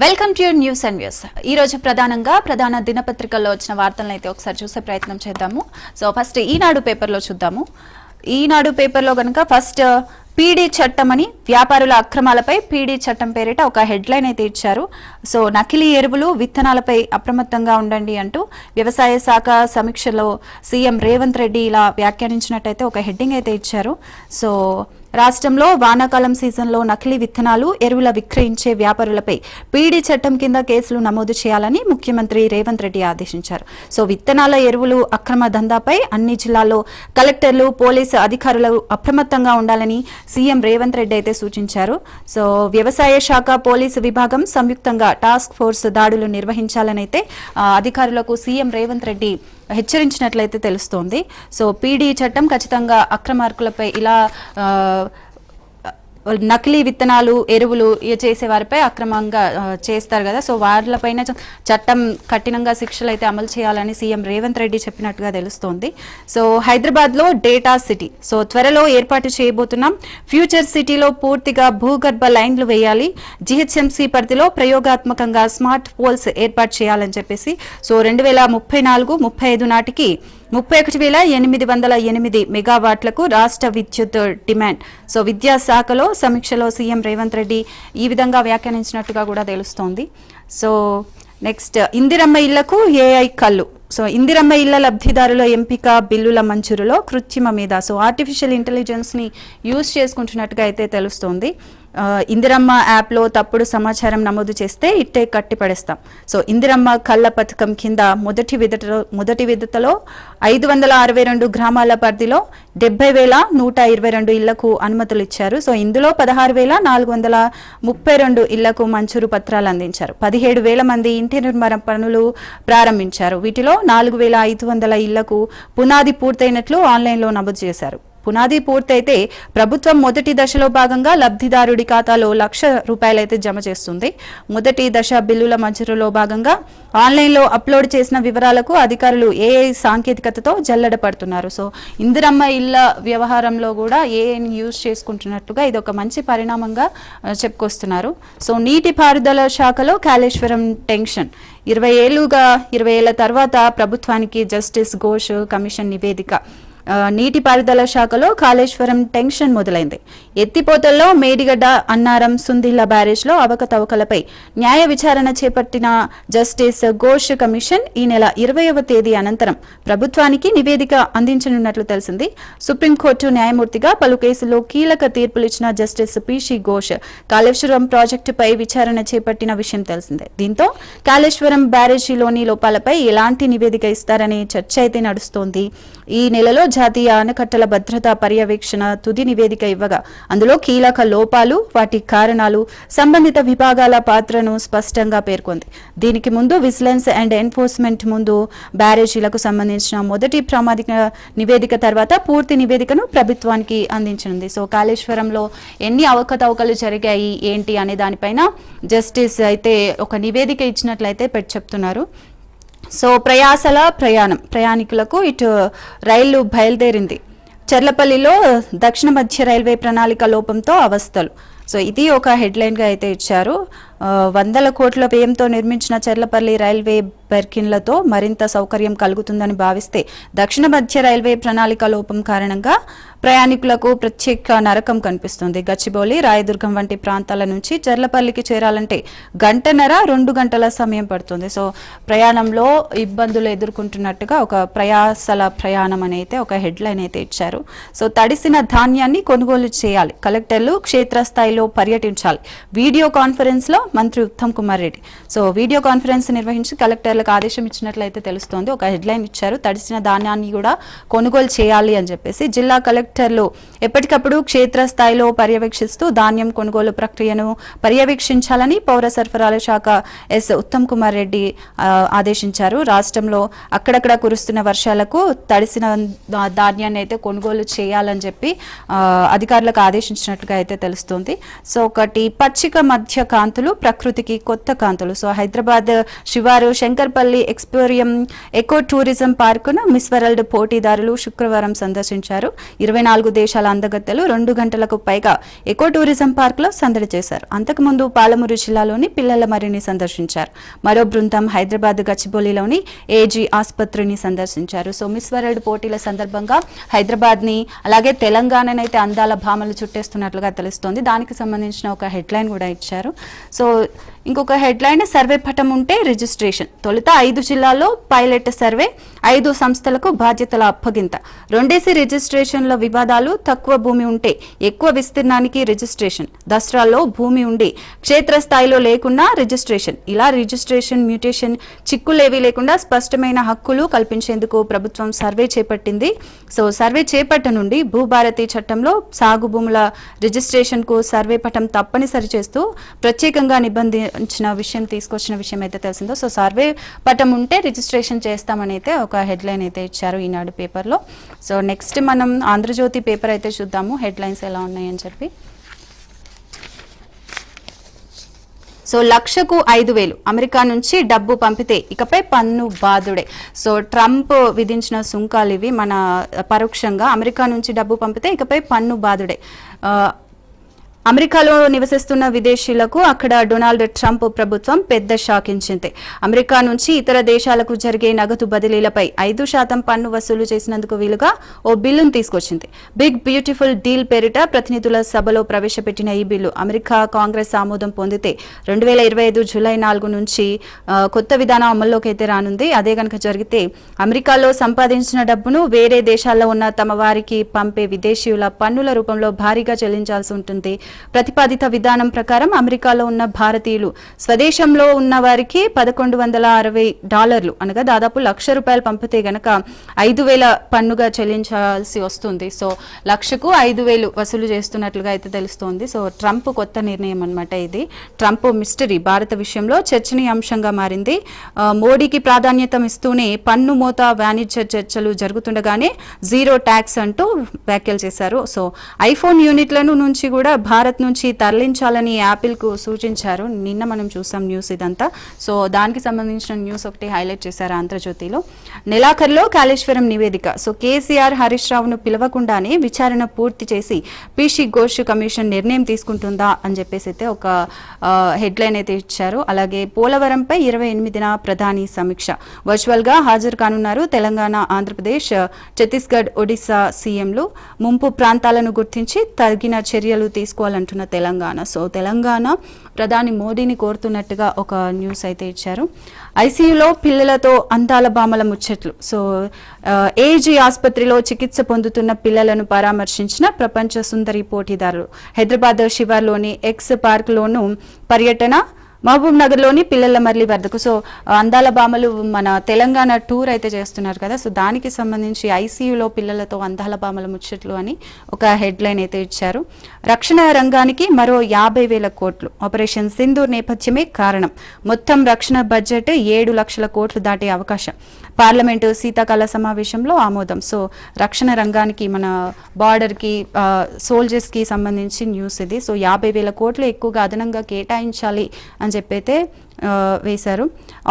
Welcome to your news and views. ఈ రోజు ప్రధాన దినపత్రికల్లో వచ్చిన వార్తలను అయితే ఒకసారి చూసే ప్రయత్నం చేద్దాము. సో ఫస్ట్ ఈనాడు పేపర్లో చూద్దాము. ఈనాడు పేపర్లో కనుక ఫస్ట్ పీడీ చట్టం అని వ్యాపారుల అక్రమాలపై పీడీ చట్టం పేరిట ఒక హెడ్లైన్ అయితే ఇచ్చారు. సో నకిలీ ఎరువులు విత్తనాలపై అప్రమత్తంగా ఉండండి అంటూ వ్యవసాయ శాఖ సమీక్షలో సీఎం రేవంత్ రెడ్డి ఇలా వ్యాఖ్యానించినట్టయితే ఒక హెడ్డింగ్ అయితే ఇచ్చారు. సో రాష్ట్రంలో వానాకాలం సీజన్లో నకిలీ విత్తనాలు ఎరువుల విక్రయించే వ్యాపారులపై పీడీ చట్టం కింద కేసులు నమోదు చేయాలని ముఖ్యమంత్రి రేవంత్ రెడ్డి ఆదేశించారు. సో విత్తనాల ఎరువులు అక్రమ దందాపై అన్ని జిల్లాల్లో కలెక్టర్లు పోలీసు అధికారులు అప్రమత్తంగా ఉండాలని సీఎం రేవంత్ రెడ్డి అయితే సూచించారు. సో వ్యవసాయ శాఖ పోలీసు విభాగం సంయుక్తంగా టాస్క్ ఫోర్స్ దాడులు నిర్వహించాలని అయితే అధికారులకు సీఎం రేవంత్ రెడ్డి హెచ్చరించినట్లయితే తెలుస్తోంది. సో పీడీ చట్టం ఖచ్చితంగా అక్రమార్కులపై ఇలా నకిలీ విత్తనాలు ఎరువులు చేసే వారిపై అక్రమంగా చేస్తారు కదా, సో వారిపైన చట్టం కఠినంగా శిక్షలు అయితే అమలు చేయాలని సీఎం రేవంత్ రెడ్డి చెప్పినట్టుగా తెలుస్తోంది. సో హైదరాబాద్లో డేటా సిటీ, సో త్వరలో ఏర్పాటు చేయబోతున్నాం. ఫ్యూచర్ సిటీలో పూర్తిగా భూగర్భ లైన్లు వేయాలి. జిహెచ్ఎంసీ పరిధిలో ప్రయోగాత్మకంగా స్మార్ట్ పోల్స్ ఏర్పాటు చేయాలని చెప్పేసి సో 2034-35 నాటికి 31,808 మెగావాట్లకు రాష్ట్ర విద్యుత్ డిమాండ్. సో విద్యాశాఖలో సమీక్షలో సీఎం రేవంత్ రెడ్డి ఈ విధంగా వ్యాఖ్యానించినట్టుగా కూడా తెలుస్తోంది. సో నెక్స్ట్ ఇందిరమ్మ ఇళ్లకు ఏఐ కళ్ళు. సో ఇందిరమ్మ ఇళ్ల లబ్ధిదారుల ఎంపిక బిల్లుల మంజూరులో కృత్రిమ మీద సో ఆర్టిఫిషియల్ ఇంటెలిజెన్స్ని యూజ్ చేసుకుంటున్నట్టుగా అయితే తెలుస్తోంది. ఇందిరమ్మ యాప్లో తప్పుడు సమాచారం నమోదు చేస్తే ఇట్టే కట్టిపడేస్తాం. సో ఇందిరమ్మ కళ్ళ పథకం కింద మొదటి విడతలో 562 గ్రామాల పరిధిలో 70,122 ఇళ్లకు అనుమతులు ఇచ్చారు. సో ఇందులో 16,432 ఇళ్లకు మంజూరు పత్రాలు అందించారు. 17,000 మంది ఇంటి నిర్మాణ పనులు ప్రారంభించారు. వీటిలో 4,500 ఇళ్లకు పునాది పూర్తయినట్లు ఆన్లైన్లో నమోదు చేశారు. పునాది పూర్తయితే ప్రభుత్వం మొదటి దశలో భాగంగా లబ్ధిదారుడి ఖాతాలో ₹1,00,000 అయితే జమ చేస్తుంది. మొదటి దశ బిల్లుల మంజూరులో భాగంగా ఆన్లైన్లో అప్లోడ్ చేసిన వివరాలకు అధికారులు ఏఐ సాంకేతికతతో జల్లెడ పడుతున్నారు. సో ఇందిరమ్మ ఇళ్ల వ్యవహారంలో కూడా ఏఐని యూజ్ చేసుకుంటున్నట్టుగా ఇది ఒక మంచి పరిణామంగా చెప్పుకొస్తున్నారు. సో నీటిపారుదల శాఖలో కాళేశ్వరం టెన్షన్. 20 ఏళ్ల తర్వాత ప్రభుత్వానికి జస్టిస్ ఘోష్ కమిషన్ నివేదిక. నీటిపారుదల శాఖలో కాళేశ్వరం టెన్షన్ మొదలైంది. ఎత్తిపోతల్లో మేడిగడ్డ, అన్నారం, సుందిళ్ల బ్యారేజ్లో అవకతవకలపై న్యాయ విచారణ చేపట్టిన జస్టిస్ ఘోష్ కమిషన్ ఈ నెల 20వ తేదీ అనంతరం ప్రభుత్వానికి నివేదిక అందించనున్నట్లు తెలిసింది. సుప్రీంకోర్టు న్యాయమూర్తిగా పలు కేసుల్లో కీలక తీర్పులిచ్చిన జస్టిస్ పిసి ఘోష్ కాళేశ్వరం ప్రాజెక్టుపై విచారణ చేపట్టిన విషయం తెలిసిందే. దీంతో కాళేశ్వరం బ్యారేజీలోని లోపాలపై ఎలాంటి నివేదిక ఇస్తారనే చర్చ అయితే నడుస్తోంది. ఈ నెలలో జాతీయ ఆనకట్టల భద్రతా పర్యవేక్షణ తుది నివేదిక ఇవ్వగా అందులో కీలక లోపాలు, వాటి కారణాలు, సంబంధిత విభాగాల పాత్రను స్పష్టంగా పేర్కొంది. దీనికి ముందు విజిలెన్స్ అండ్ ఎన్ఫోర్స్మెంట్ ముందు బ్యారేజీలకు సంబంధించిన మొదటి ప్రామాణిక నివేదిక తర్వాత పూర్తి నివేదికను ప్రభుత్వానికి అందించనుంది. సో కాళేశ్వరంలో ఎన్ని అవకతవకలు జరిగాయి ఏంటి అనే దానిపైన జస్టిస్ అయితే ఒక నివేదిక ఇచ్చినట్లయితే చెప్తున్నారు. సో ప్రయాణికులకు ఇటు రైలు బయలుదేరింది. చర్లపల్లిలో దక్షిణ మధ్య రైల్వే ప్రణాళిక లోపంతో అవస్థలు. సో ఇది ఒక హెడ్లైన్గా అయితే ఇచ్చారు. 100 కోట్ల వ్యయంతో నిర్మించిన చర్లపల్లి రైల్వే బెర్కిన్లతో మరింత సౌకర్యం కలుగుతుందని భావిస్తే దక్షిణ మధ్య రైల్వే ప్రణాళిక లోపం కారణంగా ప్రయాణికులకు ప్రత్యేక నరకం కనిపిస్తుంది. గచ్చిబౌలి, రాయదుర్గం వంటి ప్రాంతాల నుంచి చర్లపల్లికి చేరాలంటే 1.5-2 గంటల సమయం పడుతుంది. సో ప్రయాణంలో ఇబ్బందులు ఎదుర్కొంటున్నట్టుగా ఒక ప్రయాసల ప్రయాణం అని అయితే ఒక హెడ్లైన్ అయితే ఇచ్చారు. సో తడిసిన ధాన్యాన్ని కొనుగోలు చేయాలి, కలెక్టర్లు క్షేత్రస్థాయిలో పర్యటించాలి. వీడియో కాన్ఫరెన్స్ లో మంత్రి Uttam Kumar Reddy so video conference నిర్వహించి కలెక్టర్లకు ఆదేశం ఇచ్చినట్లయితే తెలుస్తోంది. ఒక హెడ్లైన్ ఇచ్చారు, తడిసిన ధాన్యాన్ని కూడా కొనుగోలు చేయాలి అని చెప్పేసి. జిల్లా కలెక్టర్లు ఎప్పటికప్పుడు క్షేత్రస్థాయిలో పర్యవేక్షిస్తూ ధాన్యం కొనుగోలు ప్రక్రియను పర్యవేక్షించాలని పౌర సరఫరాల శాఖ ఎస్ ఉత్తమ్ కుమార్ రెడ్డి ఆదేశించారు. రాష్ట్రంలో అక్కడక్కడ కురుస్తున్న వర్షాలకు తడిసిన ధాన్యాన్ని అయితే కొనుగోలు చేయాలని చెప్పి అధికారులకు ఆదేశించినట్టుగా అయితే తెలుస్తుంది. సో ఒకటి పచ్చిక మధ్య కాంతులు ప్రకృతికి కొత్త కాంతులు. సో హైదరాబాద్ శివారు శంకర్పల్లి ఎక్స్పోరియం ఎకో టూరిజం పార్కును మిస్ వరల్డ్ పోటీదారులు శుక్రవారం సందర్శించారు. 24 దేశాల అందగత్తెలు 2 గంటలకు పైగా ఎకో టూరిజం పార్కులో సందడి చేశారు. అంతకుముందు పాలమూరు జిల్లాలోని పిల్లల మర్రిని సందర్శించారు. మరో బృందం హైదరాబాద్ గచ్చిబౌలిలోని ఏజీ ఆసుపత్రిని సందర్శించారు. సో మిస్ వరల్డ్ పోటీల సందర్భంగా హైదరాబాద్ ని అలాగే తెలంగాణనైతే అందాల భామలు చుట్టేస్తున్నట్లుగా తెలుస్తోంది. దానికి సంబంధించిన ఒక హెడ్లైన్ కూడా ఇచ్చారు. సో ఇంకొక హెడ్లైన్ సర్వే పటం ఉంటే రిజిస్ట్రేషన్. తొలుత 5 జిల్లాల్లో పైలట్ సర్వే, 5 సంస్థలకు బాధ్యతల అప్పగింత. రెండేసి రిజిస్ట్రేషన్ల వివాదాలు, తక్కువ భూమి ఉంటే ఎక్కువ విస్తీర్ణానికి రిజిస్ట్రేషన్, దసరాల్లో భూమి ఉండి క్షేత్రస్థాయిలో లేకున్నా రిజిస్ట్రేషన్. ఇలా రిజిస్ట్రేషన్ మ్యూటేషన్ చిక్కులేవీ లేకుండా స్పష్టమైన హక్కులు కల్పించేందుకు ప్రభుత్వం సర్వే చేపట్టింది. సో సర్వే చేపట్టనుండి భూభారతి చట్టంలో సాగు భూముల రిజిస్ట్రేషన్ కు సర్వే పటం తప్పనిసరి చేస్తూ ప్రత్యేకంగా తీసుకొచ్చిన విషయం అయితే తెలిసిందో. సో సర్వే పటం ఉంటే రిజిస్ట్రేషన్ చేస్తామని అయితే ఒక హెడ్లైన్ అయితే ఇచ్చారు ఈనాడు పేపర్లో. సో నెక్స్ట్ మనం ఆంధ్రజ్యోతి పేపర్ అయితే చూద్దాము హెడ్లైన్స్ ఎలా ఉన్నాయని చెప్పి. సో 1,00,000కు 5,000 అమెరికా నుంచి డబ్బు పంపితే ఇకపై పన్ను బాదుడే. సో ట్రంప్ విధించిన సుంకాలు ఇవి. మన పరోక్షంగా అమెరికా నుంచి డబ్బు పంపితే ఇకపై పన్ను బాదుడే. అమెరికాలో నివసిస్తున్న విదేశీయులకు అక్కడ డొనాల్డ్ ట్రంప్ ప్రభుత్వం పెద్ద షాక్ ఇచ్చింది. అమెరికా నుంచి ఇతర దేశాలకు జరిగే నగదు బదిలీలపై 5% పన్ను వసూలు చేసినందుకు వీలుగా ఓ బిల్లును తీసుకొచ్చింది. బిగ్ బ్యూటిఫుల్ డీల్ పేరిట ప్రతినిధుల సభలో ప్రవేశపెట్టిన ఈ బిల్లు అమెరికా కాంగ్రెస్ ఆమోదం పొందితే 2025 జూలై 4 నుంచి కొత్త విధానం అమల్లోకి అయితే రానుంది. అదే కనుక జరిగితే అమెరికాలో సంపాదించిన డబ్బును వేరే దేశాల్లో ఉన్న తమ వారికి పంపే విదేశీయుల పన్నుల రూపంలో భారీగా చెల్లించాల్సి ఉంటుంది. ప్రతిపాదిత విధానం ప్రకారం అమెరికాలో ఉన్న భారతీయులు స్వదేశంలో ఉన్న వారికి $1,160 అనగా దాదాపు ₹1,00,000 పంపితే గనక 5,000 పన్నుగా చెల్లించాల్సి వస్తుంది. సో 1,00,000కు 5,000 వసూలు చేస్తున్నట్లుగా అయితే తెలుస్తోంది. సో ట్రంప్ కొత్త నిర్ణయం అన్నమాట ఇది. ట్రంప్ మిస్టరీ భారత విషయంలో చర్చనీయాంశంగా మారింది. మోడీకి ప్రాధాన్యత ఇస్తూనే పన్ను మోత వాణిజ్య చర్చలు జరుగుతుండగానే జీరో ట్యాక్స్ అంటూ వ్యాఖ్యలు చేశారు. సో ఐఫోన్ యూనిట్లను నుంచి కూడా భారత్ నుంచి తరలించాలని యాపిల్ కు సూచించారు. నిన్న మనం చూసాం న్యూస్ ఇదంతా. సో దానికి సంబంధించిన న్యూస్ ఒకటి హైలైట్ చేశారు ఆంధ్రజ్యోతిలో. నెలాఖరులో కాళేశ్వరం నివేదిక. సో కేసీఆర్ హరీష్ రావును పిలవకుండానే విచారణ పూర్తి చేసి పీసీ ఘోష్ కమిషన్ నిర్ణయం తీసుకుంటుందా అని చెప్పేసి అయితే ఒక హెడ్లైన్ అయితే ఇచ్చారు. అలాగే పోలవరంపై 28న ప్రధాని సమీక్ష. వర్చువల్ గా హాజరు కానున్నారు తెలంగాణ, ఆంధ్రప్రదేశ్, ఛత్తీస్గఢ్, ఒడిశా సీఎంలు. ముంపు ప్రాంతాలను గుర్తించి తగిన చర్యలు తీసుకోవాలంటున్న తెలంగాణ. సో తెలంగాణ ప్రధాని మోడీని కోరుతున్నట్టుగా ఒక న్యూస్ అయితే ఇచ్చారు. ఐసీయూలో పిల్లలతో అందాల భామల ముచ్చట్లు. సో ఏజీ ఆసుపత్రిలో చికిత్స పొందుతున్న పిల్లలను పరామర్శించిన ప్రపంచ సుందరి పోటీదారులు. హైదరాబాద్ శివార్లోని ఎక్స్ పార్క్లోను పర్యటన. మహబూబ్ నగర్లోని పిల్లల మర్లి వద్దకు. సో అందాల భామలు మన తెలంగాణ టూర్ అయితే చేస్తున్నారు కదా. సో దానికి సంబంధించి ఐసీయూలో పిల్లలతో అందాల భామల ముచ్చట్లు అని ఒక హెడ్లైన్ అయితే ఇచ్చారు. రక్షణ రంగానికి మరో 50,000 కోట్లు. ఆపరేషన్ సింధూర్ నేపథ్యమే కారణం. మొత్తం రక్షణ బడ్జెట్ 7 లక్షల కోట్లు దాటే అవకాశం. పార్లమెంటు శీతాకాల సమావేశంలో ఆమోదం. సో రక్షణ రంగానికి మన బార్డర్కి సోల్జర్స్కి సంబంధించి న్యూస్ ఇది. సో 50,000 కోట్లు ఎక్కువగా అదనంగా కేటాయించాలి అని చెప్పైతే వేశారు.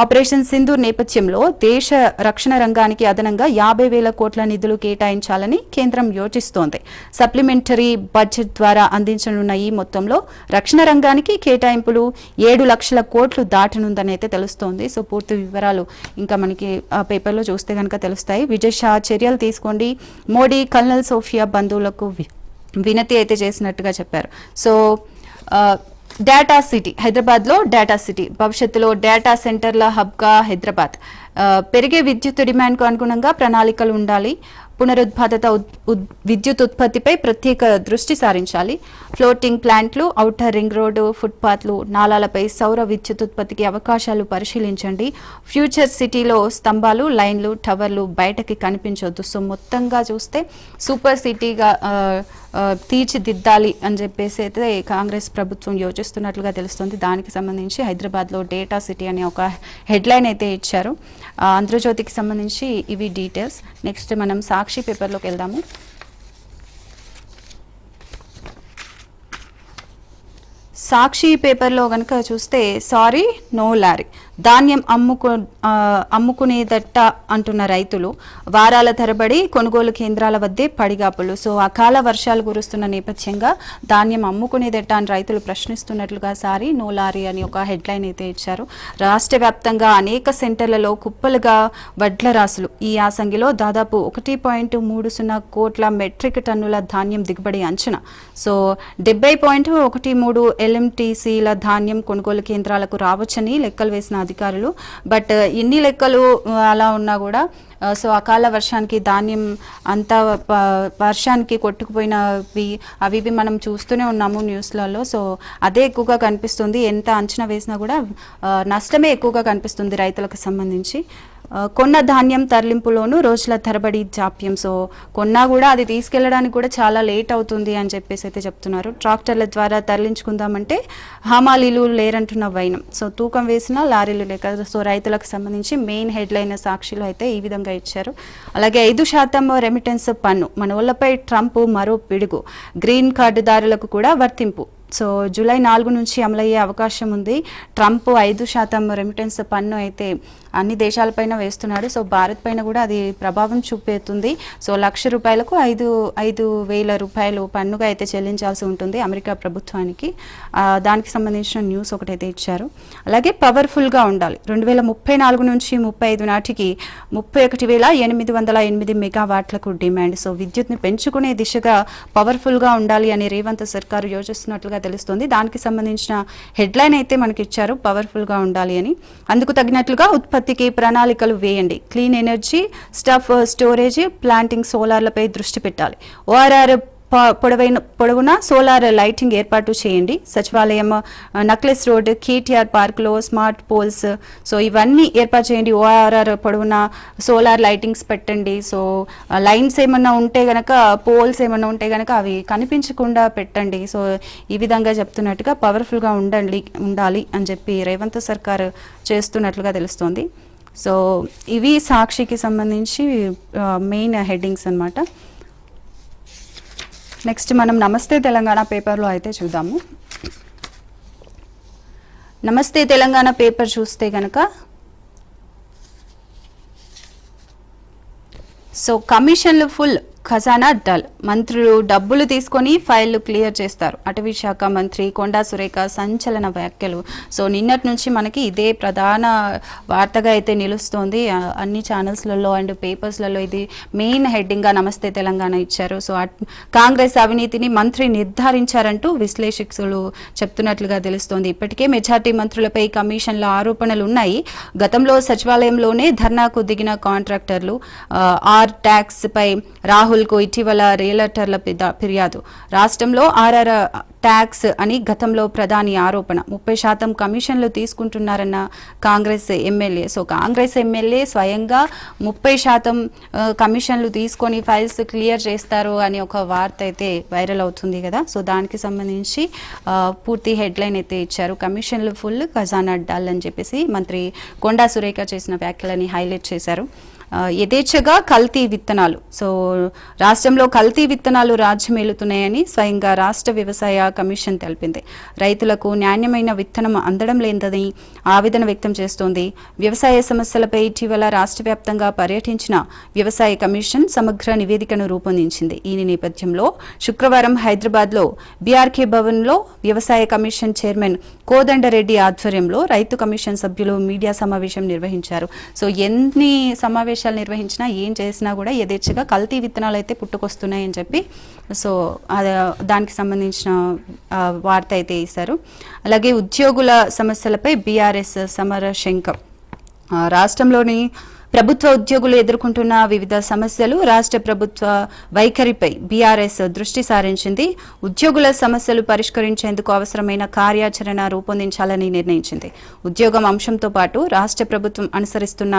ఆపరేషన్ సింధూర్ నేపథ్యంలో దేశ రక్షణ రంగానికి అదనంగా 50,000 కోట్ల నిధులు కేటాయించాలని కేంద్రం యోచిస్తోంది. సప్లిమెంటరీ బడ్జెట్ ద్వారా అందించనున్న ఈ మొత్తంలో రక్షణ రంగానికి కేటాయింపులు 7 లక్షల కోట్లు దాటనుందని అయితే తెలుస్తోంది. సో పూర్తి వివరాలు ఇంకా మనకి పేపర్లో చూస్తే కనుక తెలుస్తాయి. విజయ్ షా చర్యలు తీసుకోండి. మోడీ కల్నల్ సోఫియా బంధువులకు వినతి అయితే చేసినట్టుగా చెప్పారు. సో డేటా సిటీ హైదరాబాద్లో డేటా సిటీ భవిష్యత్తులో డేటా సెంటర్ల హబ్గా హైదరాబాద్. పెరిగే విద్యుత్ డిమాండ్కు అనుగుణంగా ప్రణాళికలు ఉండాలి. పునరుత్పాదక విద్యుత్ ఉత్పత్తిపై ప్రత్యేక దృష్టి సారించాలి. ఫ్లోటింగ్ ప్లాంట్లు, ఔటర్ రింగ్ రోడ్డు, ఫుట్పాత్లు, నాలాలపై సౌర విద్యుత్ ఉత్పత్తికి అవకాశాలు పరిశీలించండి. ఫ్యూచర్ సిటీలో స్తంభాలు, లైన్లు, టవర్లు బయటకి కనిపించొద్దు. సో మొత్తంగా చూస్తే సూపర్ సిటీగా తీర్చిదిద్దాలి అని చెప్పేసి అయితే కాంగ్రెస్ ప్రభుత్వం యోచిస్తున్నట్లుగా తెలుస్తుంది. దానికి సంబంధించి హైదరాబాద్లో డేటా సిటీ అనే ఒక హెడ్లైన్ అయితే ఇచ్చారు. ఆంధ్రజ్యోతికి సంబంధించి ఇవి డీటెయిల్స్. నెక్స్ట్ మనం సాక్షి పేపర్లోకి వెళ్దాము. సాక్షి పేపర్లో కనుక చూస్తే సారీ నో లారీ ధాన్యం అమ్ముకునేదట్ట అంటున్న రైతులు వారాల తరబడి కొనుగోలు కేంద్రాల వద్దే పడిగాపులు. సో అకాల వర్షాలు కురుస్తున్న నేపథ్యంగా ధాన్యం అమ్ముకునేదట్ట అని రైతులు ప్రశ్నిస్తున్నట్లుగా సారీ నో లారీ అని ఒక హెడ్లైన్ అయితే ఇచ్చారు. రాష్ట్ర వ్యాప్తంగా అనేక సెంటర్లలో కుప్పలుగా వడ్ల రాసులు. ఈ యాసంగిలో దాదాపు 1.30 కోట్ల మెట్రిక్ టన్నుల ధాన్యం దిగుబడి అంచనా. సో 70.13 LMTCల ధాన్యం కొనుగోలు కేంద్రాలకు రావచ్చని లెక్కలు వేసిన అధికారులు. బట్ ఇన్ని లెక్కలు అలా ఉన్నా కూడా సో అకాల వర్షానికి ధాన్యం అంతా వర్షానికి కొట్టుకుపోయినవి అవి మనం చూస్తూనే ఉన్నాము న్యూస్లలో. సో అదే ఎక్కువగా కనిపిస్తుంది. ఎంత అంచనా వేసినా కూడా నష్టమే ఎక్కువగా కనిపిస్తుంది రైతులకు సంబంధించి. కొన్న ధాన్యం తరలింపులోనూ రోజుల తరబడి జాప్యం. సో కొన్నా కూడా అది తీసుకెళ్లడానికి కూడా చాలా లేట్ అవుతుంది అని చెప్పేసి అయితే చెప్తున్నారు. ట్రాక్టర్ల ద్వారా తరలించుకుందామంటే హమాలీలు లేరంటున్న వైనం. సో తూకం వేసిన లారీలు లేక. సో రైతులకు సంబంధించి మెయిన్ హెడ్లైన్ సాక్షిలో అయితే ఈ విధంగా ఇచ్చారు. అలాగే 5% రెమిటెన్స్ పన్ను మనోళ్లపై ట్రంప్ మరో పిడుగు, గ్రీన్ కార్డుదారులకు కూడా వర్తింపు. సో జూలై 4 నుంచి అమలయ్యే అవకాశం ఉంది. ట్రంప్ 5% రెమిటెన్స్ పన్ను అయితే అన్ని దేశాలపైన వేస్తున్నాడు. సో భారత్ పైన కూడా అది ప్రభావం చూపేస్తుంది. సో ₹1,00,000కు 5,000 రూపాయలు పన్నుగా అయితే చెల్లించాల్సి ఉంటుంది అమెరికా ప్రభుత్వానికి. దానికి సంబంధించిన న్యూస్ ఒకటైతే ఇచ్చారు. అలాగే పవర్ఫుల్గా ఉండాలి. 2034 నుంచి 35 నాటికి 31,808 మెగావాట్లకు డిమాండ్. సో విద్యుత్ని పెంచుకునే దిశగా పవర్ఫుల్గా ఉండాలి అని రేవంత్ సర్కారు యోచిస్తున్నట్లుగా తెలుస్తుంది. దానికి సంబంధించిన హెడ్లైన్ అయితే మనకి ఇచ్చారు, పవర్ఫుల్గా ఉండాలి అని. అందుకు తగినట్లుగా ఉత్పత్తికి ప్రణాళికలు వేయండి. Clean energy, stuff storage, planting, సోలార్లపై దృష్టి పెట్టాలి. ORR పొడవునా సోలార్ లైటింగ్ ఏర్పాటు చేయండి. సచివాలయం, నక్లెస్ రోడ్, KTR పార్క్లో స్మార్ట్ పోల్స్. సో ఇవన్నీ ఏర్పాటు చేయండి. ORR పొడవునా సోలార్ లైటింగ్స్ పెట్టండి. సో లైన్స్ ఏమన్నా ఉంటే గనక, పోల్స్ ఏమన్నా ఉంటే గనక అవి కనిపించకుండా పెట్టండి. సో ఈ విధంగా చెప్తున్నట్టుగా పవర్ఫుల్గా ఉండాలి అని చెప్పి రేవంత్ సర్కార్ చేస్తున్నట్లుగా తెలుస్తోంది. సో ఇవి సాక్షికి సంబంధించి మెయిన్ హెడ్డింగ్స్ అన్నమాట. నెక్స్ట్ మనం నమస్తే తెలంగాణ పేపర్లో అయితే చూద్దాము. నమస్తే తెలంగాణ పేపర్ చూస్తే కనుక సో కమిషన్లు ఫుల్, ఖజానా డల్. మంత్రులు డబ్బులు తీసుకొని ఫైళ్లు క్లియర్ చేస్తారు. అటవీ శాఖ మంత్రి కొండా సురేఖ సంచలన వ్యాఖ్యలు. సో నిన్నటి నుంచి మనకి ఇదే ప్రధాన వార్తగా అయితే నిలుస్తోంది. అన్ని ఛానల్స్లలో అండ్ పేపర్స్లలో ఇది మెయిన్ హెడ్డింగ్గా నమస్తే తెలంగాణ ఇచ్చారు. సో కాంగ్రెస్ అవినీతిని మంత్రి నిర్ధారించారంటూ విశ్లేషకులు చెప్తున్నట్లుగా తెలుస్తోంది. ఇప్పటికే మెజార్టీ మంత్రులపై కమిషన్ల ఆరోపణలు ఉన్నాయి. గతంలో సచివాలయంలోనే ధర్నాకు దిగిన కాంట్రాక్టర్లు, ఆర్ ట్యాక్స్ పై రాహుల్ కు ఇటీవల రియల్టర్ల ఫిర్యాదు. రాష్ట్రంలో RR ట్యాక్స్ అని గతంలో ప్రధాని ఆరోపణ. 30% కమిషన్లు తీసుకుంటున్నారన్న Congress MLA. So Congress MLA స్వయంగా 30% కమిషన్లు తీసుకొని ఫైల్స్ క్లియర్ చేస్తారు అని ఒక వార్త అయితే వైరల్ అవుతుంది కదా. సో దానికి సంబంధించి పూర్తి హెడ్లైన్ అయితే ఇచ్చారు. కమిషన్లు ఫుల్, ఖజానా డల్ అని చెప్పేసి మంత్రి కొండా సురేఖ చేసిన వ్యాఖ్యలని హైలైట్ చేశారు. యథేచ్ఛగా కల్తీ విత్తనాలు. సో రాష్ట్రంలో కల్తీ విత్తనాలు రాజ్యమేలుతున్నాయని స్వయంగా రాష్ట్ర వ్యవసాయ కమిషన్ తెలిపింది. రైతులకు నాణ్యమైన విత్తనం అందడం లేదని ఆవేదన వ్యక్తం చేస్తోంది. వ్యవసాయ సమస్యలపై ఇటీవల రాష్ట్ర వ్యాప్తంగా పర్యటించిన వ్యవసాయ కమిషన్ సమగ్ర నివేదికను రూపొందించింది. ఈ నేపథ్యంలో శుక్రవారం హైదరాబాద్లో BRK భవన్లో వ్యవసాయ కమిషన్ చైర్మన్ కోదండరెడ్డి ఆధ్వర్యంలో రైతు కమిషన్ సభ్యులు మీడియా సమావేశం నిర్వహించారు. సో ఎన్ని సమావేశాలు నిర్వహించినా ఏం చేసినా కూడా యథేచ్ఛగా కల్తీ విత్తనాలు అయితే పుట్టుకొస్తున్నాయని చెప్పి సో దానికి సంబంధించిన వార్త అయితే ఇస్తారు. అలాగే ఉద్యోగుల సమస్యలపై BRS సమరశంఖం. రాష్ట్రంలోని ప్రభుత్వ ఉద్యోగులు ఎదుర్కొంటున్న వివిధ సమస్యలు, రాష్ట్ర ప్రభుత్వ వైఖరిపై BRS దృష్టి సారించింది. ఉద్యోగుల సమస్యలు పరిష్కరించేందుకు అవసరమైన కార్యాచరణ రూపొందించాలని నిర్ణయించింది. ఉద్యోగం అంశంతో పాటు రాష్ట్ర ప్రభుత్వం అనుసరిస్తున్న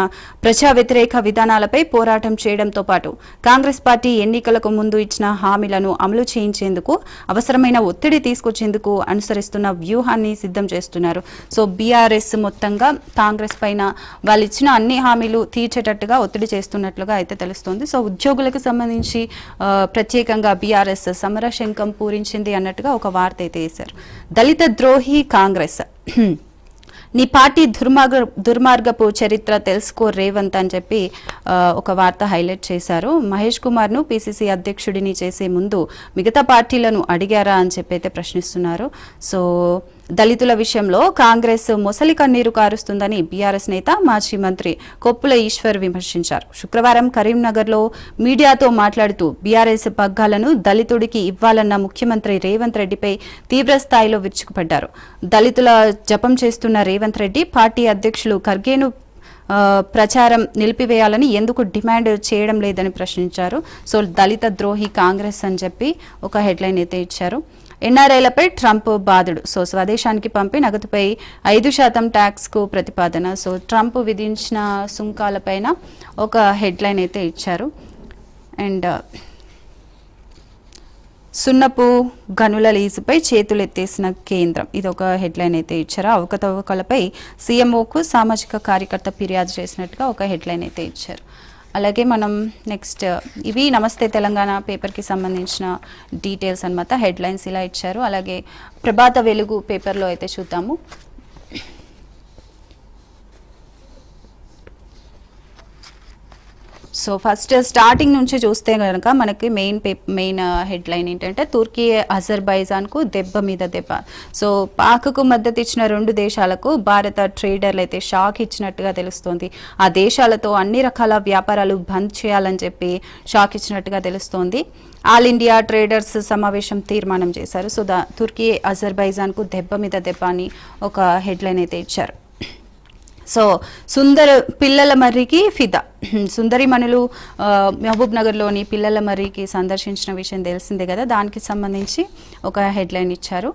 ప్రజా వ్యతిరేక విధానాలపై పోరాటం చేయడంతో పాటు కాంగ్రెస్ పార్టీ ఎన్నికలకు ముందు ఇచ్చిన హామీలను అమలు చేయించేందుకు అవసరమైన ఒత్తిడి తీసుకొచ్చేందుకు అనుసరిస్తున్న వ్యూహాన్ని సిద్ధం చేస్తున్నారు. సో BRS మొత్తంగా కాంగ్రెస్ పైన వాళ్ళు ఇచ్చిన అన్ని హామీలు తీర్చేటట్టుగా ఒత్తిడి చేస్తున్నట్లుగా అయితే తెలుస్తోంది. సో ఉద్యోగులకు సంబంధించి ప్రత్యేకంగా బీఆర్ఎస్ సమరశంఖం పూరించింది అన్నట్టుగా ఒక వార్త అయితే వేశారు. దళిత ద్రోహి కాంగ్రెస్ నీ పార్టీ దుర్మార్గపు చరిత్ర తెలుసుకో రేవంత్ అని చెప్పి ఒక వార్త హైలైట్ చేశారు. మహేష్ కుమార్ను పీసీసీ అధ్యక్షుడిని చేసే ముందు మిగతా పార్టీలను అడిగారా అని చెప్పి అయితే ప్రశ్నిస్తున్నారు. సో దళితుల విషయంలో కాంగ్రెస్ మొసలి కన్నీరు కారుస్తుందని బీఆర్ఎస్ నేత మాజీ మంత్రి కొప్పుల ఈశ్వర్ విమర్శించారు. శుక్రవారం కరీంనగర్లో మీడియాతో మాట్లాడుతూ బీఆర్ఎస్ పగ్గాలను దళితుడికి ఇవ్వాలన్న ముఖ్యమంత్రి రేవంత్ రెడ్డిపై తీవ్రస్థాయిలో విరుచుకుపడ్డారు. దళితుల జపం చేస్తున్న రేవంత్ రెడ్డి పార్టీ అధ్యక్షులు ఖర్గేను ప్రచారం నిలిపివేయాలని ఎందుకు డిమాండ్ చేయడం లేదని ప్రశ్నించారు. సో దళిత ద్రోహి కాంగ్రెస్ అని చెప్పి ఒక హెడ్లైన్ అయితే ఇచ్చారు. ఎన్ఆర్ఐలపై ట్రంప్ బాధుడు. సో స్వదేశానికి పంపి నగదుపై 5% ట్యాక్స్కు ప్రతిపాదన. సో ట్రంప్ విధించిన సుంకాలపైన ఒక హెడ్లైన్ అయితే ఇచ్చారు. అండ్ సున్నపు గనుల లీజుపై చేతులెత్తేసిన కేంద్రం, ఇది ఒక హెడ్లైన్ అయితే ఇచ్చారు. అవకతవకలపై సీఎంఓకు సామాజిక కార్యకర్త ఫిర్యాదు చేసినట్టుగా ఒక హెడ్లైన్ అయితే ఇచ్చారు. అలాగే మనం నెక్స్ట్ ఇవి నమస్తే తెలంగాణ పేపర్కి సంబంధించిన డీటెయిల్స్ అన్నమాట. హెడ్లైన్స్ ఇలా ఇచ్చారు. అలాగే ప్రభాత వెలుగు పేపర్లో అయితే చూద్దాము. సో ఫస్ట్ స్టార్టింగ్ నుంచి చూస్తే కనుక మనకి మెయిన్ హెడ్లైన్ ఏంటంటే తుర్కీ అజర్బైజాన్కు దెబ్బ మీద దెబ్బ. సో పాక్కు మద్దతు ఇచ్చిన 2 దేశాలకు భారత ట్రేడర్లు అయితే షాక్ ఇచ్చినట్టుగా తెలుస్తోంది. ఆ దేశాలతో అన్ని రకాల వ్యాపారాలు బంద్ చేయాలని చెప్పి షాక్ ఇచ్చినట్టుగా తెలుస్తోంది. ఆల్ ఇండియా ట్రేడర్స్ సమావేశం తీర్మానం చేశారు. సో తుర్కీ అజర్బైజాన్కు దెబ్బ మీద దెబ్బ అని ఒక హెడ్లైన్ అయితే ఇచ్చారు. సో పిల్లల మర్రికి ఫిదా. సుందరిమణులు మహబూబ్ నగర్లోని పిల్లల మర్రికి సందర్శించిన విషయం తెలిసిందే కదా. దానికి సంబంధించి ఒక హెడ్లైన్ ఇచ్చారు.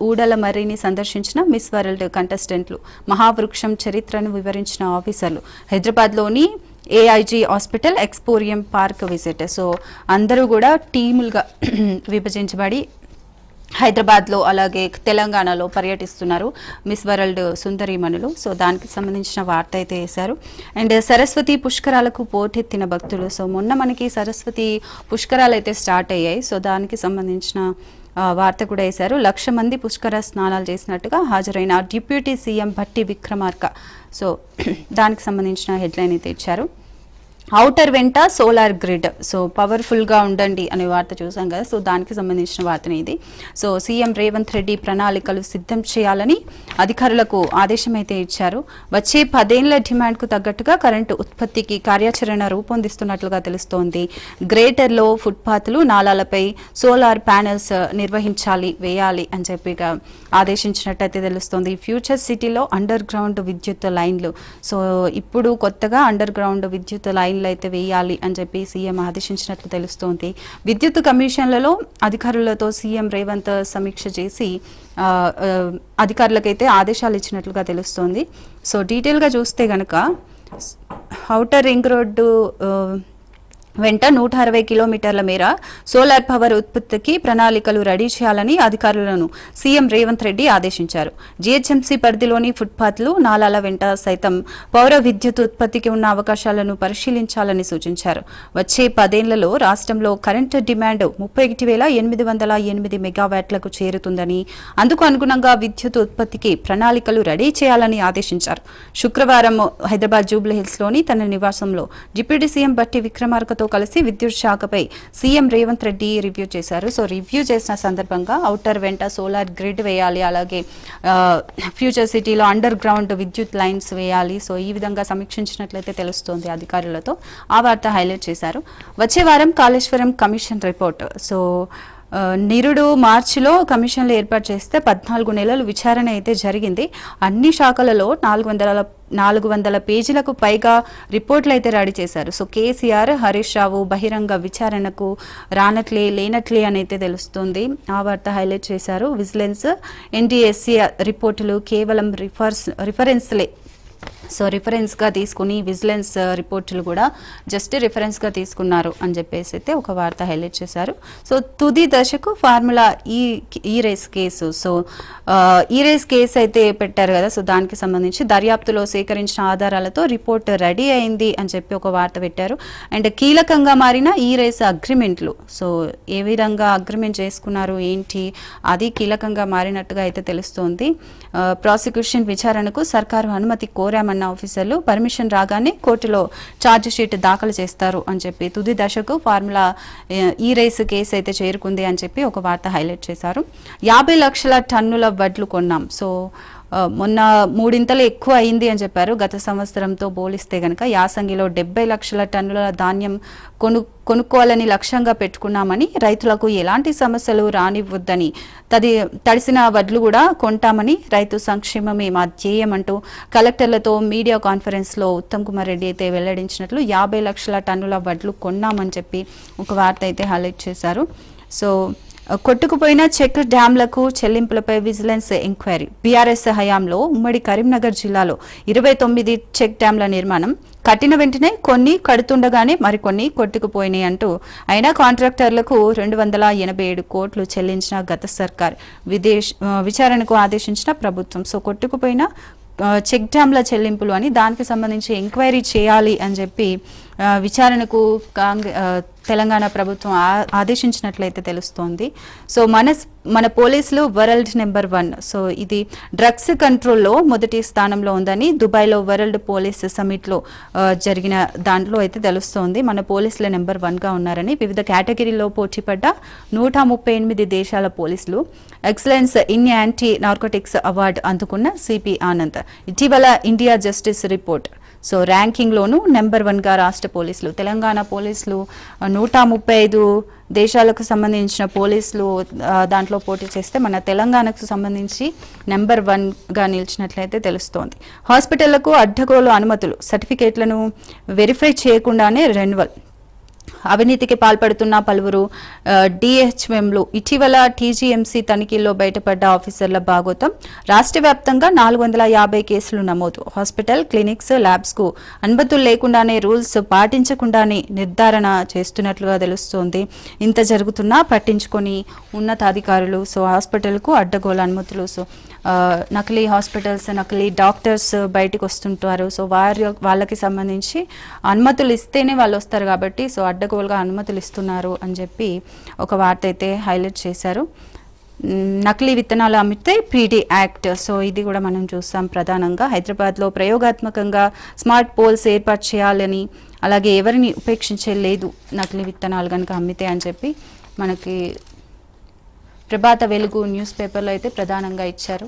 ఊడల మర్రిని సందర్శించిన మిస్ వరల్డ్ కంటెస్టెంట్లు, మహావృక్షం చరిత్రను వివరించిన ఆఫీసర్లు, హైదరాబాద్లోని AIG hospital, Experium park visit. So అందరూ కూడా టీములుగా విభజించబడి హైదరాబాద్లో అలాగే తెలంగాణలో పర్యటిస్తున్నారు మిస్ వరల్డ్ సుందరీమణులు. సో దానికి సంబంధించిన వార్త అయితే వేశారు. అండ్ సరస్వతి పుష్కరాలకు పోటెత్తిన భక్తులు. సో మొన్న మనకి సరస్వతి పుష్కరాలు అయితే స్టార్ట్ అయ్యాయి. సో దానికి సంబంధించిన వార్త కూడా వేశారు. 1,00,000 మంది పుష్కర స్నానాలు చేసినట్టుగా హాజరైన deputy CM Bhatti Vikramarka. So దానికి సంబంధించిన హెడ్లైన్ అయితే ఇచ్చారు. ఔటర్ వెంట సోలార్ గ్రిడ్. సో పవర్ఫుల్గా ఉండండి అనే వార్త చూసాం కదా. సో దానికి సంబంధించిన వార్తనే ఇది. సో సీఎం రేవంత్ రెడ్డి ప్రణాళికలు సిద్ధం చేయాలని అధికారులకు ఆదేశం అయితే ఇచ్చారు. వచ్చే 10 ఏళ్ల డిమాండ్కు తగ్గట్టుగా కరెంటు ఉత్పత్తికి కార్యాచరణ రూపొందిస్తున్నట్లుగా తెలుస్తోంది. గ్రేటర్లో ఫుట్పాత్లు, నాలాలపై సోలార్ ప్యానెల్స్ వేయాలి అని చెప్పి ఆదేశించినట్టయితే తెలుస్తోంది. ఫ్యూచర్ సిటీలో అండర్ గ్రౌండ్ విద్యుత్ లైన్లు. సో ఇప్పుడు కొత్తగా అండర్ గ్రౌండ్ విద్యుత్ లైన్లు అయితే వేయాలి అని చెప్పి సీఎం ఆదేశించినట్లు తెలుస్తోంది. విద్యుత్ కమిషన్లలో అధికారులతో సీఎం రేవంత్ సమీక్ష చేసి అధికారులకైతే ఆదేశాలు ఇచ్చినట్లుగా తెలుస్తోంది. సో డీటెయిల్గా చూస్తే కనుక ఔటర్ రింగ్ రోడ్డు వెంట 160 కిలోమీటర్ల మేర సోలార్ పవర్ ఉత్పత్తికి ప్రణాళికలు రెడీ చేయాలని అధికారులను సీఎం రేవంత్ రెడ్డి ఆదేశించారు. జీహెచ్ఎంసీ పరిధిలోని ఫుట్పాత్లు, నాలాల వెంట సైతం పౌర విద్యుత్ ఉత్పత్తికి ఉన్న అవకాశాలను పరిశీలించాలని సూచించారు. వచ్చే 10 ఏళ్లలో రాష్ట్రంలో కరెంటు డిమాండ్ 31,808 మెగావాట్లకు చేరుతుందని, అందుకు అనుగుణంగా విద్యుత్ ఉత్పత్తికి ప్రణాళికలు రెడీ చేయాలని ఆదేశించారు. శుక్రవారం హైదరాబాద్ జూబ్లీహిల్స్లోని తన నివాసంలో డిప్యూటీ సీఎం భట్టి విక్రమార్కతో కలిసి విద్యుత్ శాఖపై సీఎం రేవంత్ రెడ్డి రివ్యూ చేశారు. సో రివ్యూ చేసిన సందర్భంగా ఔటర్ వెంట సోలార్ గ్రిడ్ వేయాలి, అలాగే ఫ్యూచర్ సిటీలో అండర్ గ్రౌండ్ విద్యుత్ లైన్స్ వేయాలి. సో ఈ విధంగా సమీక్షించినట్లయితే తెలుస్తోంది అధికారులతో. ఆ వార్త హైలైట్ చేశారు. వచ్చే వారం కాళేశ్వరం కమిషన్ రిపోర్ట్. సో నిరుడు మార్చిలో కమిషన్లు ఏర్పాటు చేస్తే 14 నెలలు విచారణ అయితే జరిగింది. అన్ని శాఖలలో 400 పేజీలకు పైగా రిపోర్ట్లు అయితే రెడీ చేశారు. సో కేసీఆర్, హరీష్ రావు బహిరంగ విచారణకు లేనట్లే అని అయితే తెలుస్తుంది. ఆ వార్త హైలైట్ చేశారు. విజిలెన్స్, ఎన్డీఎస్సీ రిపోర్టులు కేవలం రిఫరెన్స్లే సో రిఫరెన్స్గా తీసుకుని విజిలెన్స్ రిపోర్టులు కూడా జస్ట్ రిఫరెన్స్గా తీసుకున్నారు అని చెప్పేసి అయితే ఒక వార్త హైలైట్ చేశారు. సో తుది దశకు ఫార్ములా ఈ రేస్ కేసు. సో ఈ రేస్ కేసు అయితే పెట్టారు కదా, సో దానికి సంబంధించి దర్యాప్తులో సేకరించిన ఆధారాలతో రిపోర్ట్ రెడీ అయింది అని చెప్పి ఒక వార్త పెట్టారు. అండ్ కీలకంగా మారిన ఈ రేస్ అగ్రిమెంట్లు, సో ఏ విధంగా అగ్రిమెంట్ చేసుకున్నారు ఏంటి అది కీలకంగా మారినట్టుగా అయితే తెలుస్తోంది. ప్రాసిక్యూషన్ విచారణకు సర్కారు అనుమతి కోరామన్న ఆఫీసర్లు పర్మిషన్ రాగానే కోర్టులో ఛార్జ్ షీట్ దాఖలు చేస్తారు అని చెప్పి తుది దశకు ఫార్ములా ఈ రేసు కేసు అయితే చేరుకుంది అని చెప్పి ఒక వార్త హైలైట్ చేశారు. 50 లక్షల టన్నుల వడ్లు కొన్నాం. సో మొన్న 3 ఎక్కువ అయింది అని చెప్పారు. గత సంవత్సరంతో పోలిస్తే కనుక యాసంగిలో 70 లక్షల టన్నుల ధాన్యం కొనుక్కోవాలని లక్ష్యంగా పెట్టుకున్నామని, రైతులకు ఎలాంటి సమస్యలు రానివ్వద్దని, తడిసిన వడ్లు కూడా కొంటామని, రైతు సంక్షేమమే మా ధ్యేయం అంటూ కలెక్టర్లతో మీడియా కాన్ఫరెన్స్లో ఉత్తమ్ కుమార్ రెడ్డి అయితే వెల్లడించినట్లు 50 లక్షల టన్నుల వడ్లు కొన్నామని చెప్పి ఒక వార్త అయితే హైలైట్ చేశారు. సో కొట్టుకుపోయిన చెక్ డ్యాంలకు చెల్లింపులపై విజిలెన్స్ ఎంక్వైరీ. బీఆర్ఎస్ హయాంలో ఉమ్మడి కరీంనగర్ జిల్లాలో 29 చెక్ డ్యాంల నిర్మాణం కట్టిన వెంటనే కొన్ని కడుతుండగానే మరికొన్ని కొట్టుకుపోయినాయి అంటూ అయినా కాంట్రాక్టర్లకు 287 కోట్లు చెల్లించిన గత సర్కార్ విచారణకు ఆదేశించిన ప్రభుత్వం. సో కొట్టుకుపోయిన చెక్ డ్యాంల చెల్లింపులు అని దానికి సంబంధించి ఎంక్వైరీ చేయాలి అని చెప్పి విచారణకు తెలంగాణ ప్రభుత్వం ఆదేశించినట్లయితే తెలుస్తోంది. సో మన పోలీసులు వరల్డ్ నెంబర్ 1. సో ఇది డ్రగ్స్ కంట్రోల్లో మొదటి స్థానంలో ఉందని దుబాయ్లో వరల్డ్ పోలీస్ సమిట్లో జరిగిన దాంట్లో అయితే తెలుస్తోంది. మన పోలీసులు నెంబర్ 1గా ఉన్నారని. వివిధ కేటగిరీలో పోటీపడ్డ 138 దేశాల పోలీసులు excellence in anti narcotics award అందుకున్న సిపి ఆనంద్ ఇటీవల ఇండియా జస్టిస్ రిపోర్ట్. సో ర్యాంకింగ్లోనూ నెంబర్ 1గా రాష్ట్ర పోలీసులు, తెలంగాణ పోలీసులు 135 దేశాలకు సంబంధించిన పోలీసులు దాంట్లో పోటీ చేస్తే మన తెలంగాణకు సంబంధించి నెంబర్ 1గా నిలిచినట్లయితే తెలుస్తోంది. హాస్పిటళ్లకు అడ్డగోలు అనుమతులు, సర్టిఫికేట్లను వెరిఫై చేయకుండానే రెన్యువల్. అవినీతికి పాల్పడుతున్న పలువురు డిహెచ్ఎంలు. ఇటీవల టీజీఎంసీ తనిఖీల్లో బయటపడ్డ ఆఫీసర్ల భాగోతం. రాష్ట్ర వ్యాప్తంగా 450 కేసులు నమోదు. హాస్పిటల్, క్లినిక్స్, ల్యాబ్స్కు అనుమతులు లేకుండానే, రూల్స్ పాటించకుండానే నిర్ధారణ చేస్తున్నట్లుగా తెలుస్తోంది. ఇంత జరుగుతున్నా పట్టించుకొని ఉన్నతాధికారులు. సో హాస్పిటల్కు అడ్డగోలు అనుమతులు. సో నకిలీ హాస్పిటల్స్, నకిలీ డాక్టర్స్ బయటకు వస్తుంటారు. సో వాళ్ళకి సంబంధించి అనుమతులు ఇస్తేనే వాళ్ళు వస్తారు కాబట్టి సో అడ్డగోలుగా అనుమతులు ఇస్తున్నారు అని చెప్పి ఒక వార్త అయితే హైలైట్ చేశారు. నకిలీ విత్తనాలు అమ్మితే పీడీ యాక్ట్. సో ఇది కూడా మనం చూస్తాం. ప్రధానంగా హైదరాబాద్లో ప్రయోగాత్మకంగా స్మార్ట్ పోల్స్ ఏర్పాటు చేయాలని, అలాగే ఎవరిని ఉపేక్షించలేదు నకిలీ విత్తనాలు కనుక అమ్మితే అని చెప్పి మనకి ప్రభాత వెలుగు న్యూస్ పేపర్లో అయితే ప్రధానంగా ఇచ్చారు.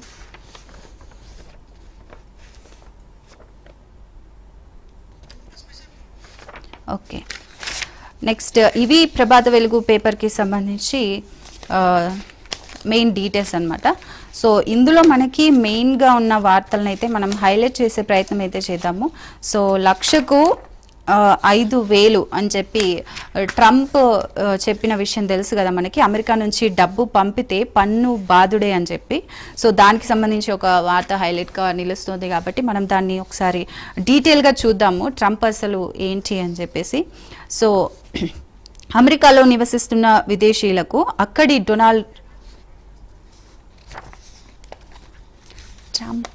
ఓకే, నెక్స్ట్ ఇవి ప్రభాత వెలుగు పేపర్కి సంబంధించి మెయిన్ డీటెయిల్స్ అనమాట. సో ఇందులో మనకి మెయిన్గా ఉన్న వార్తలను అయితే మనం హైలైట్ చేసే ప్రయత్నం అయితే చేద్దాము. సో 1,00,000కు 5,000 అని చెప్పి ట్రంప్ చెప్పిన విషయం తెలుసు కదా మనకి. అమెరికా నుంచి డబ్బు పంపితే పన్ను బాధుడే అని చెప్పి. సో దానికి సంబంధించి ఒక వార్త హైలైట్గా నిలుస్తుంది కాబట్టి మనం దాన్ని ఒకసారి డీటెయిల్గా చూద్దాము, ట్రంప్ అసలు ఏంటి అని చెప్పేసి. సో అమెరికాలో నివసిస్తున్న విదేశీయులకు అక్కడి డొనాల్డ్ ట్రంప్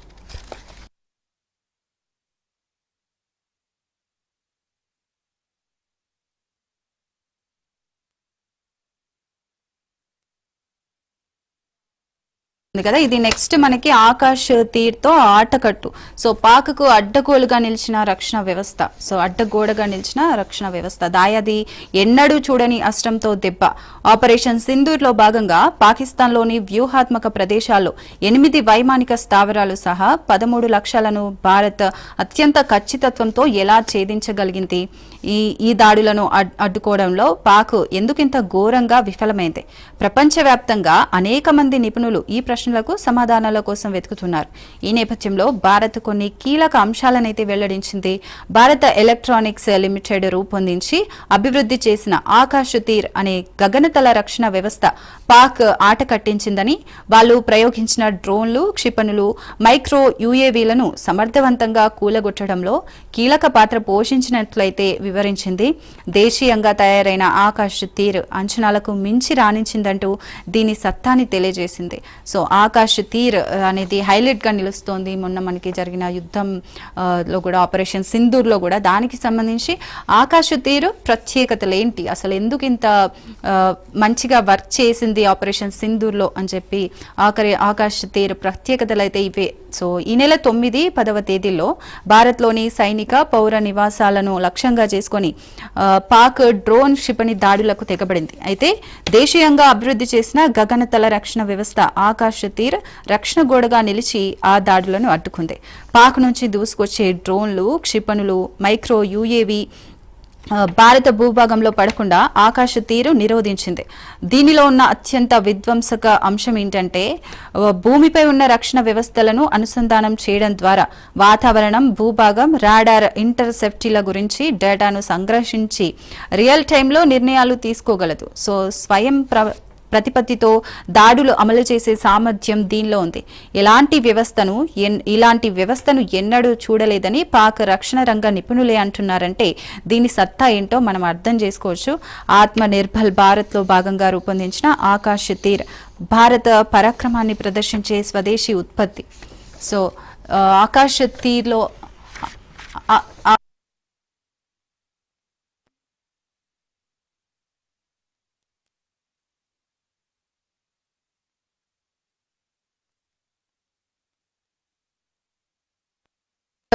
కదా. ఇది నెక్స్ట్ మనకి ఆకాష్ తీర్తో ఆటకట్టు. సో పాక్కు అడ్డగోలుగా నిలిచిన రక్షణ వ్యవస్థ. సో అడ్డగోడగా నిలిచిన రక్షణ వ్యవస్థ. దాయాది ఎన్నడూ చూడని అస్త్రంతో దెబ్బ. ఆపరేషన్ సింధూర్లో భాగంగా పాకిస్తాన్లోని వ్యూహాత్మక ప్రదేశాల్లో 8 వైమానిక స్థావరాలు సహా 13 లక్ష్యాలను భారత్ అత్యంత ఖచ్చితత్వంతో ఎలా ఛేదించగలిగింది? ఈ దాడులను అడ్డుకోవడంలో పాక్ ఎందుకింత ఘోరంగా విఫలమైంది? ప్రపంచవ్యాప్తంగా అనేక మంది నిపుణులు ఈ ప్రశ్న ప్రశ్నలకు సమాధానాల కోసం వెతుకుతున్నారు. ఈ నేపథ్యంలో భారత్ కొన్ని కీలక అంశాలనైతే వెల్లడించింది. భారత ఎలక్ట్రానిక్స్ లిమిటెడ్ రూపొందించి అభివృద్ధి చేసిన ఆకాశ్ తీర్ అనే గగనతల రక్షణ వ్యవస్థ పాక్ ఆట కట్టించిందని, వాళ్ళు ప్రయోగించిన డ్రోన్లు, క్షిపణులు, మైక్రో యుఏవీలను సమర్థవంతంగా కూలగొట్టడంలో కీలక పాత్ర పోషించినట్లయితే వివరించింది. దేశీయంగా తయారైన ఆకాశ్ తీర్ అంచనాలకు మించి రాణించిందంటూ దీని సత్తాని తెలియజేసింది. సో ఆకాశ్ తీర్ అనేది హైలైట్ గా నిలుస్తోంది. మొన్న మనకి జరిగిన యుద్ధం లో కూడా ఆపరేషన్ సింధూర్లో కూడా దానికి సంబంధించి ఆకాశ్ తీర్ ప్రత్యేకతలు ఏంటి, అసలు ఎందుకు ఇంత మంచిగా వర్క్ చేసింది ఆపరేషన్ సింధూర్లో అని చెప్పి ఆకాశ్ తీర్ ప్రత్యేకతలు అయితే ఇవే. సో ఈ నెల 9, 10వ తేదీల్లో భారత్లోని సైనిక పౌర నివాసాలను లక్ష్యంగా చేసుకొని పాక్ డ్రోన్ క్షిపణి దాడులకు తెగబడింది. అయితే దేశీయంగా అభివృద్ధి చేసిన గగనతల రక్షణ వ్యవస్థ ఆకాశ్ తీర్ రక్షణ గోడగా నిలిచి ఆ దాడులను అడ్డుకుంది. పాక్ నుంచి దూసుకొచ్చే డ్రోన్లు, క్షిపణులు, మైక్రో యుఏవి భారత భూభాగంలో పడకుండా ఆకాశ తీరు నిరోధించింది. దీనిలో ఉన్న అత్యంత విధ్వంసక అంశం ఏంటంటే భూమిపై ఉన్న రక్షణ వ్యవస్థలను అనుసంధానం చేయడం ద్వారా వాతావరణం, భూభాగం, రాడార్, ఇంటర్సెప్టీల గురించి డేటాను సంగ్రహించి రియల్ టైంలో నిర్ణయాలు తీసుకోగలదు. సో స్వయం ప్రతిపత్తితో దాడులు అమలు చేసే సామర్థ్యం దీనిలో ఉంది. ఇలాంటి వ్యవస్థను ఎన్నడూ చూడలేదని పాక్ రక్షణ రంగ నిపుణులే అంటున్నారంటే దీని సత్తా ఏంటో మనం అర్థం చేసుకోవచ్చు. ఆత్మ నిర్భర్ భారత్లో భాగంగా రూపొందించిన ఆకాశ్ తీర్ భారత పరాక్రమాన్ని ప్రదర్శించే స్వదేశీ ఉత్పత్తి. సో ఆకాశ్ తీర్లో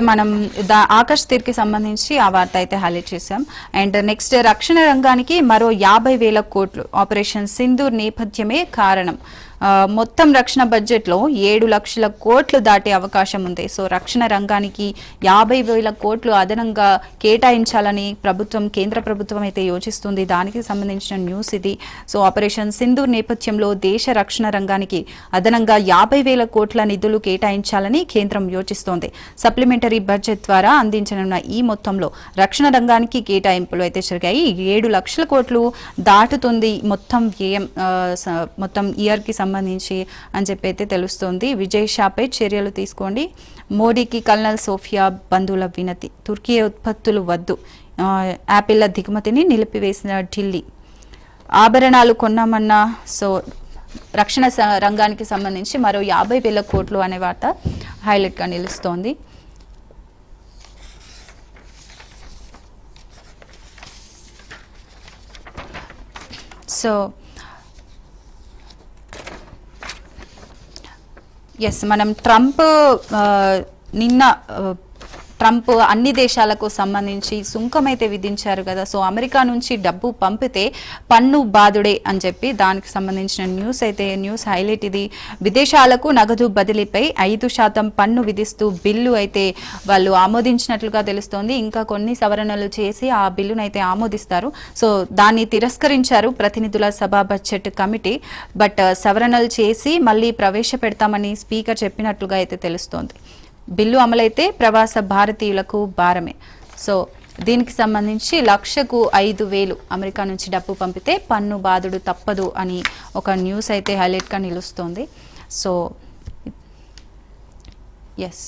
మనం ఆకాశ్ తీర్ కి సంబంధించి ఆ వార్త అయితే హైలైట్ చేశాం. అండ్ నెక్స్ట్ రక్షణ రంగానికి మరో 50,000 కోట్లు ఆపరేషన్ సింధూర్ నేపథ్యమే కారణం. మొత్తం రక్షణ బడ్జెట్లో 7 లక్షల కోట్లు దాటే అవకాశం ఉంది. సో రక్షణ రంగానికి 50,000 కోట్లు అదనంగా కేటాయించాలని కేంద్ర ప్రభుత్వం అయితే యోచిస్తుంది. దానికి సంబంధించిన న్యూస్ ఇది. సో ఆపరేషన్ సింధూర్ నేపథ్యంలో దేశ రక్షణ రంగానికి అదనంగా 50,000 కోట్ల నిధులు కేటాయించాలని కేంద్రం యోచిస్తోంది. సప్లిమెంటరీ బడ్జెట్ ద్వారా అందించనున్న ఈ మొత్తంలో రక్షణ రంగానికి కేటాయింపులు అయితే జరిగాయి. 7 లక్షల కోట్లు దాటుతుంది మొత్తం ఇయర్ కి సంబంధించి అని చెప్పి అయితే తెలుస్తోంది. విజయ్ షాపై చర్యలు తీసుకోండి. మోడీకి కల్నల్ సోఫియా బంధువుల వినతి. తుర్కీ ఉత్పత్తులు వద్దు. యాపిల్ల దిగుమతిని నిలిపివేసిన ఢిల్లీ. ఆభరణాలు కొన్నామన్న సో రక్షణ రంగానికి సంబంధించి మరో 50,000 కోట్లు అనే వార్త హైలైట్గా నిలుస్తోంది. సో మనం నిన్న ట్రంప్ అన్ని దేశాలకు సంబంధించి సుంకం అయితే విధించారు కదా. సో అమెరికా నుంచి డబ్బు పంపితే పన్ను బాదుడే అని చెప్పి దానికి సంబంధించిన న్యూస్ హైలైట్ ఇది. విదేశాలకు నగదు బదిలీపై 5% పన్ను విధిస్తూ బిల్లు అయితే వాళ్ళు ఆమోదించినట్లుగా తెలుస్తోంది. ఇంకా కొన్ని సవరణలు చేసి ఆ బిల్లును అయితే ఆమోదిస్తారు. సో దాన్ని తిరస్కరించారు ప్రతినిధుల సభ బడ్జెట్ కమిటీ. బట్ సవరణలు చేసి మళ్ళీ ప్రవేశపెడతామని స్పీకర్ చెప్పినట్లుగా అయితే తెలుస్తోంది. బిల్లు అమలైతే ప్రవాస భారతీయులకు భారమే. సో దీనికి సంబంధించి 1,05,000 అమెరికా నుంచి డబ్బు పంపితే పన్ను బాదుడు తప్పదు అని ఒక న్యూస్ అయితే హైలైట్గా నిలుస్తోంది. So yes.